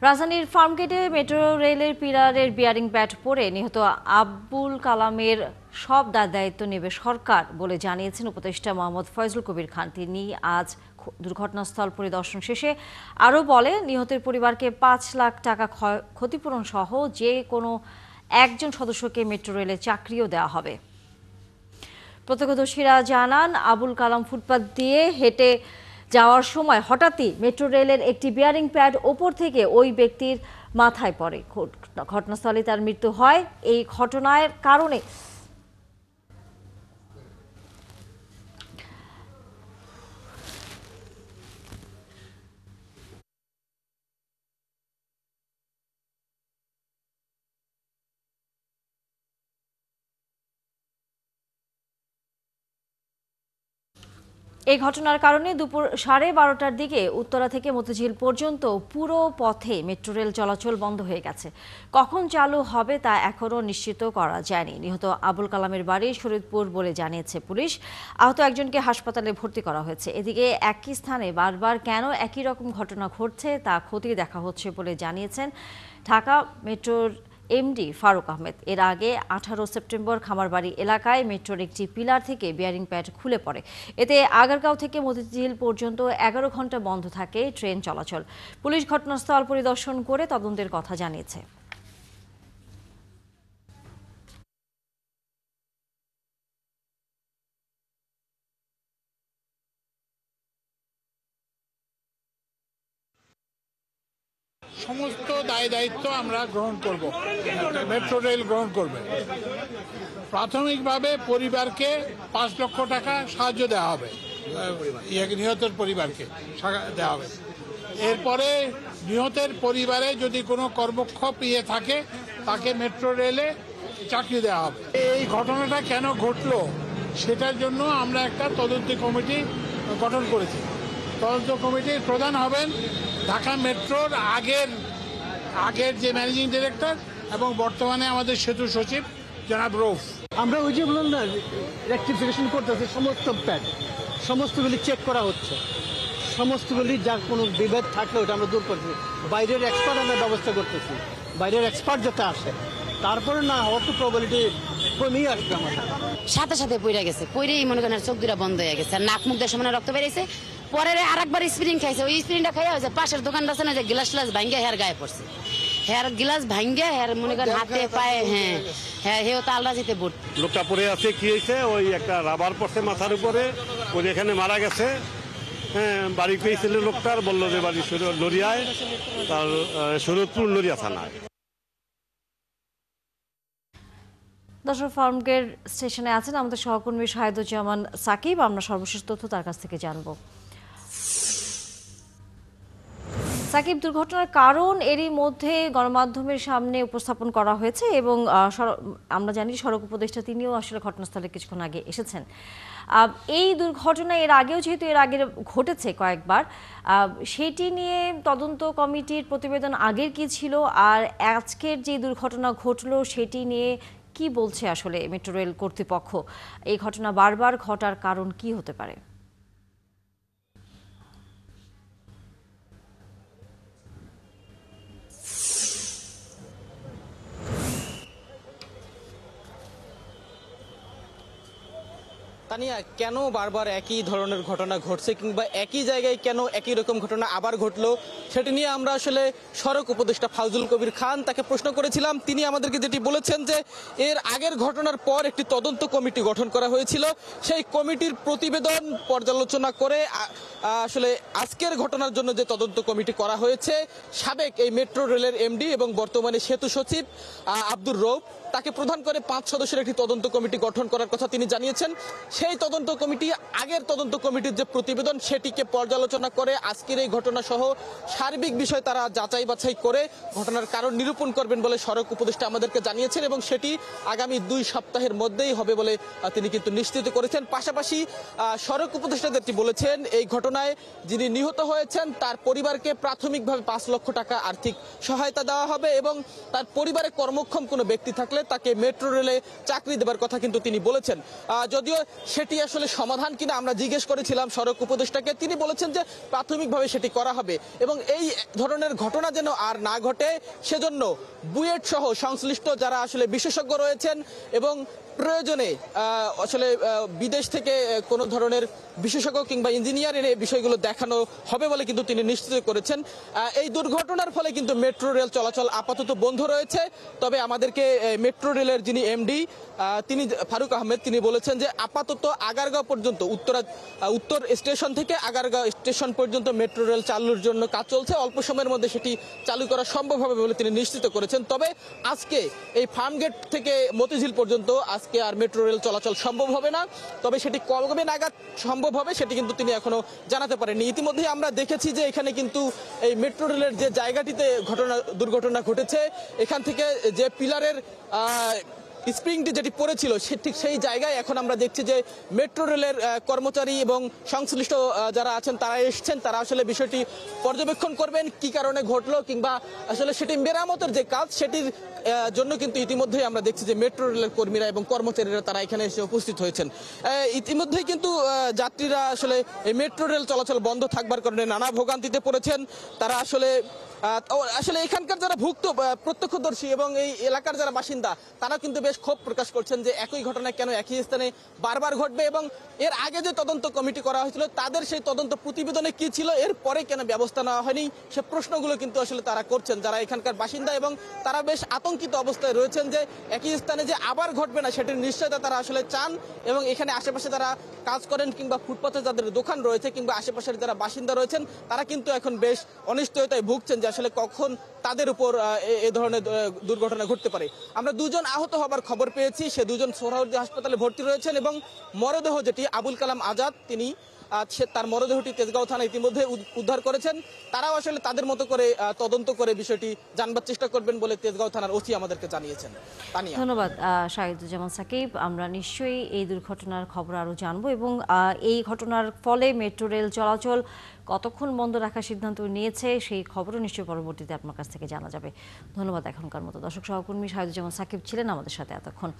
রাজধানীর ফার্মগেটে মেট্রো রেলের পিলারের বিয়ারিং প্যাড পড়ে নিহত আব্দুল কালামের সব দায়িত্ব নেবে সরকার বলে জানিয়েছেন উপদেষ্টা মোহাম্মদ ফয়জুল কবির খান। তিনি আজ দুর্ঘটনাস্থল পরিদর্শন শেষে আরও বলে, নিহতের পরিবারকে ৫ লাখ টাকা ক্ষতিপূরণ সহ যে কোনো একজন সদস্যকে মেট্রো রেলে চাকরিও দেওয়া হবে। প্রত্যক্ষদর্শীরা জানান, আবুল কালাম ফুটপাত দিয়ে হেঁটে যাওয়ার সময় হঠাৎই মেট্রো রেলের একটি বিয়ারিং প্যাড ওপর থেকে ওই ব্যক্তির মাথায় পড়ে। ঘটনাস্থলে তার মৃত্যু হয়। এই ঘটনার কারণে দুপুর 12:30টার দিকে উত্তরা থেকে মতিঝিল পর্যন্ত পুরো পথে মেট্রো রেল চলাচল বন্ধ হয়ে গেছে। কখন চালু হবে তা এখনও নিশ্চিত করা যায়নি। নিহত আবুল কালামের বাড়ি শরীয়তপুর বলে জানিয়েছে পুলিশ। আহত একজনকে হাসপাতালে ভর্তি করা হয়েছে। এদিকে একই স্থানে বারবার কেন একই রকম ঘটনা ঘটছে তা খতিয়ে দেখা হচ্ছে বলে জানিয়েছেন ঢাকা মেট্রোর এমডি ফারুক আহমেদ। এর আগে 18 সেপ্টেম্বর খামারবাড়ি এলাকায় মেট্রোর একটি পিলার থেকে বিয়ারিং প্যাড খুলে পড়ে। এতে আগারগাঁও থেকে মতিঝিল পর্যন্ত 11 ঘন্টা বন্ধ থাকে ট্রেন চলাচল। পুলিশ ঘটনাস্থল পরিদর্শন করে তদন্তের কথা জানিয়েছে। সমস্ত দায়িত্ব আমরা গ্রহণ করব, মেট্রো রেল গ্রহণ করবে। প্রাথমিকভাবে পরিবারকে ৫ লক্ষ টাকা সাহায্য দেওয়া হবে, নিহতের পরিবারকে দেওয়া হবে। এরপরে নিহতের পরিবারে যদি কোনো কর্মক্ষম থাকে তাকে মেট্রো রেলে চাকরি দেওয়া হবে। এই ঘটনাটা কেন ঘটলো সেটার জন্য আমরা একটা তদন্তি কমিটি গঠন করেছি। তদন্ত কমিটির প্রধান হবেন ঢাকা মেট্রোর আগের যে ম্যানেজিং ডিরেক্টর এবং বর্তমানে আমাদের সেতু সচিব জনাব রৌফ। আমরা ওই যে বললাম না, রেকটিফিকেশন করতেছে, সমস্ত প্যাড সমস্তগুলি চেক করা হচ্ছে, সমস্তগুলি যার কোনো বিভেদ থাকলে ওটা আমরা দূর করছি। বাইরের এক্সপার্ট আমরা ব্যবস্থা করতেছি, বাইরের এক্সপার্ট যাতে আসে, তারপরে না হওয়ার তো প্রবাবিলিটি কমিয়ে আসবে। আমাদের সাথে সাথে পইরা গেছে, পইরেই মনে করেন চোখ দুটা বন্ধ হয়ে গেছে, আর নাক মুখ দিয়ে সমানে রক্ত বেরিয়েছে। পরে আরেকবার স্প্রিং খাইছে, ওই স্প্রিংটা খাইয়া হয়েছে পাশের দোকানটা আছে না, যে গ্লাস ভাঙ্গে হেয়ার গায়ে পড়ছে। হেয়ার গ্লাস ভাঙ্গে হেয়ার মনে করেন হাতে পায়ে, হ্যাঁ হেও তো আলরা যেতে বুট। লোকটা পড়ে আছে, কি হয়েছে, ওই একটা রাবার পড়ছে মাথার উপরে, ওই এখানে মারা গেছে। হ্যাঁ, বাড়ি পেয়েছিল লোকটার, বললো যে বাড়ি লরিয়ায়, তার শরীয়তপুর লরিয়া থানায়। দর্শক, ফার্মগেট স্টেশনে আছেন আমাদের সহকর্মী শাহেদুজ্জামান সাকিব। আমরা সর্বশেষ তথ্য তার কাছ থেকে জানব। সাকিব, দুর্ঘটনার কারণ এরই মধ্যে গণমাধ্যমের সামনে উপস্থাপন করা হয়েছে এবং আমরা জানি সড়ক উপদেষ্টা তিনিও আসলে ঘটনাস্থলে কিছুক্ষণ আগে এসেছেন। এই দুর্ঘটনা এর আগেও যেহেতু এর আগে ঘটেছে কয়েকবার, সেটি নিয়ে তদন্ত কমিটির প্রতিবেদন আগের কি ছিল, আর আজকের যে দুর্ঘটনা ঘটলো সেটি নিয়ে কি বলছে আসলে মেট্রো রেল কর্তৃপক্ষ? এই ঘটনা বারবার ঘটার কারণ কি হতে পারে? তানিয়া, কেন বারবার একই ধরনের ঘটনা ঘটছে, কিংবা একই জায়গায় কেন একই রকম ঘটনা আবার ঘটলো, সেটি নিয়ে আমরা আসলে সড়ক উপদেষ্টা ফয়জুল কবির খান তাকে প্রশ্ন করেছিলাম। তিনি আমাদেরকে যেটি বলেছেন যে এর আগের ঘটনার পর একটি তদন্ত কমিটি গঠন করা হয়েছিল, সেই কমিটির প্রতিবেদন পর্যালোচনা করে আসলে আজকের ঘটনার জন্য যে তদন্ত কমিটি করা হয়েছে, সাবেক এই মেট্রো রেলের এমডি এবং বর্তমানে সেতু সচিব আব্দুর রৌফ, তাকে প্রধান করে 5 সদস্যের একটি তদন্ত কমিটি গঠন করার কথা তিনি জানিয়েছেন। সেই তদন্ত কমিটি আগের তদন্ত কমিটির যে প্রতিবেদন সেটিকে পর্যালোচনা করে আজকের এই ঘটনা সহ সার্বিক বিষয় তারা যাচাই বাছাই করে ঘটনার কারণ নিরূপণ করবেন বলে সড়ক উপদেষ্টা আমাদেরকে জানিয়েছেন, এবং সেটি আগামী 2 সপ্তাহের মধ্যেই হবে বলে তিনি কিন্তু নিশ্চিত করেছেন। পাশাপাশি সড়ক উপদেষ্টা যেটি বলেছেন, এই ঘটনায় যিনি নিহত হয়েছেন তার পরিবারকে প্রাথমিকভাবে 5 লক্ষ টাকা আর্থিক সহায়তা দেওয়া হবে, এবং তার পরিবারে কর্মক্ষম কোনো ব্যক্তি থাকলে তাকে মেট্রো রেলে চাকরি দেবার কথা কিন্তু তিনি বলেছেন। যদিও সেটি আসলে সমাধান কিনা আমরা জিজ্ঞেস করেছিলাম সড়ক উপদেষ্টাকে। তিনি বলেছেন যে প্রাথমিকভাবে সেটি করা হবে এবং এই ধরনের ঘটনা যেন আর না ঘটে সেজন্য বুয়েট সহ সংশ্লিষ্ট যারা আসলে বিশেষজ্ঞ রয়েছেন এবং প্রয়োজনে আসলে বিদেশ থেকে কোনো ধরনের বিশেষজ্ঞ কিংবা ইঞ্জিনিয়ার এনে বিষয়গুলো দেখানো হবে বলে কিন্তু তিনি নিশ্চিত করেছেন। এই দুর্ঘটনার ফলে কিন্তু মেট্রো রেল চলাচল আপাতত বন্ধ রয়েছে। তবে আমাদেরকে মেট্রো রেলের যিনি এমডি তিনি ফারুক আহমেদ তিনি বলেছেন যে আপাতত আগারগাঁও পর্যন্ত উত্তর স্টেশন থেকে আগারগাঁও স্টেশন পর্যন্ত মেট্রো রেল চালুর জন্য কাজ চলছে। অল্প সময়ের মধ্যে সেটি চালু করা সম্ভব হবে বলে তিনি নিশ্চিত করেছেন। তবে আজকে এই ফার্মগেট থেকে মতিঝিল পর্যন্ত আজকে আর মেট্রো রেল চলাচল সম্ভব হবে না। তবে সেটি কবে নাগাদ সম্ভব হবে সেটি কিন্তু তিনি এখনো জানাতে পারেননি। ইতিমধ্যে আমরা দেখেছি যে এখানে কিন্তু এই মেট্রো রেলের যে জায়গাটিতে দুর্ঘটনা ঘটেছে এখান থেকে যে পিলারের স্প্রিংটি যেটি পড়েছিল ঠিক সেই জায়গায় এখন আমরা দেখছি যে মেট্রো রেলের কর্মচারী এবং সংশ্লিষ্ট যারা আছেন তারা এসছেন। তারা আসলে বিষয়টি পর্যবেক্ষণ করবেন কি কারণে ঘটলো কিংবা আসলে সেটি মেরামতের যে কাজ সেটির জন্য কিন্তু ইতিমধ্যেই আমরা দেখছি যে মেট্রো রেলের কর্মীরা এবং কর্মচারীরা তারা এখানে এসে উপস্থিত হয়েছেন। ইতিমধ্যেই কিন্তু যাত্রীরা আসলে এই মেট্রো রেল চলাচল বন্ধ থাকবার কারণে নানা ভোগান্তিতে পড়েছেন। তারা আসলে এখানকার যারা প্রত্যক্ষদর্শী এবং এই এলাকার যারা বাসিন্দা তারা কিন্তু বেশ ক্ষোভ প্রকাশ করছেন যে একই ঘটনা কেন একই স্থানে বারবার ঘটবে এবং এর আগে যে তদন্ত কমিটি করা হয়েছিল তাদের সেই তদন্ত প্রতিবেদনে কি ছিল এর পরে কেন ব্যবস্থা নেওয়া হয়নি সে প্রশ্নগুলো কিন্তু আসলে তারা করছেন যারা এখানকার বাসিন্দা এবং তারা বেশ আতঙ্কিত অবস্থায় রয়েছেন যে একই স্থানে যে আবার ঘটবে না সেটির নিশ্চয়তা তারা আসলে চান এবং এখানে আশেপাশে যারা কাজ করেন কিংবা ফুটপাতে যাদের দোকান রয়েছে কিংবা আশেপাশের যারা বাসিন্দা রয়েছেন তারা কিন্তু এখন বেশ অনিশ্চয়তায় ভুগছেন যে আসলে কখন তাদের উপর এ ধরনের দুর্ঘটনা ঘটতে পারে। আমরা দুজন আহত হবার খবর পেয়েছি, সে দুজন সোহরাওয়ার্দী হাসপাতালে ভর্তি রয়েছেন এবং মরদেহ যেটি আবুল কালাম আজাদ তিনি তার মরদেহটি তেজগাঁও থানা ইতিমধ্যে উদ্ধার করেছেন। তারাও আসলে তাদের মতো করে তদন্ত করে বিষয়টি জানবার চেষ্টা করবেন বলে তেজগাঁও থানার ওসি আমাদেরকে জানিয়েছেন। ধন্যবাদ শাহিদুজ্জামান সাকিব। আমরা নিশ্চয়ই এই দুর্ঘটনার খবর আরও জানবো এবং এই ঘটনার ফলে মেট্রো রেল চলাচল কতক্ষণ বন্ধ রাখার সিদ্ধান্ত নিয়েছে সেই খবরও নিশ্চয়ই পরবর্তীতে আপনার কাছ থেকে জানা যাবে। ধন্যবাদ। এখনকার মতো দর্শক সহকর্মী শাহিদুজ্জামান সাকিব ছিলেন আমাদের সাথে এতক্ষণ।